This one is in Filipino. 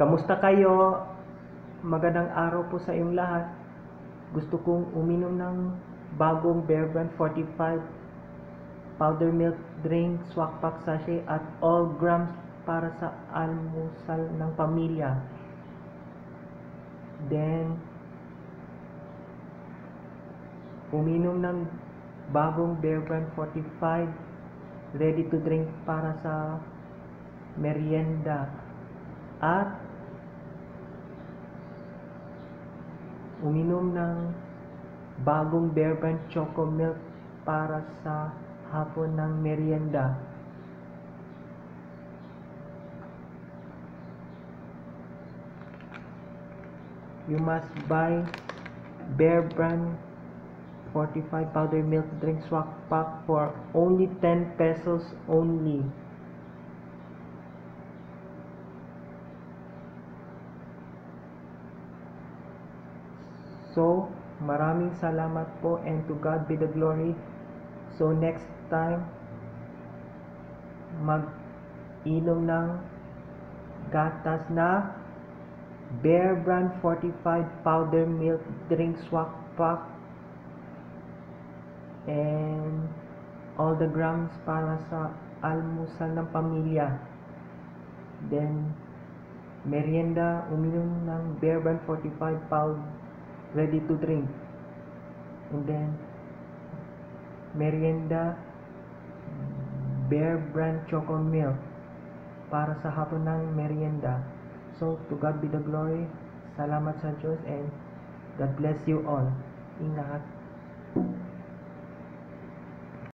Kamusta kayo? Magandang araw po sa iyong lahat. Gusto kong uminom ng bagong Bear Brand 45 powder milk drink, swak pack sachet at all grams para sa almusal ng pamilya. Then, uminom ng bagong Bear Brand 45 ready to drink para sa merienda. At uminom ng bagong Bear Brand Choco Milk para sa hapon ng merienda. You must buy Bear Brand 45 powder milk drink swak pack for only 10 pesos only. So, maraming salamat po and to God be the glory. So, next time, mag-inom ng gatas na Bear Brand 45 powder milk drink swak pack and all the grams para sa almusal ng pamilya. Then, merienda, uminom ng Bear Brand 45 powder ready to drink. And then, merienda, Bear Brand Choco Milk para sa hapon ng merienda. So, to God be the glory. Salamat sa Diyos and God bless you all. Ingat.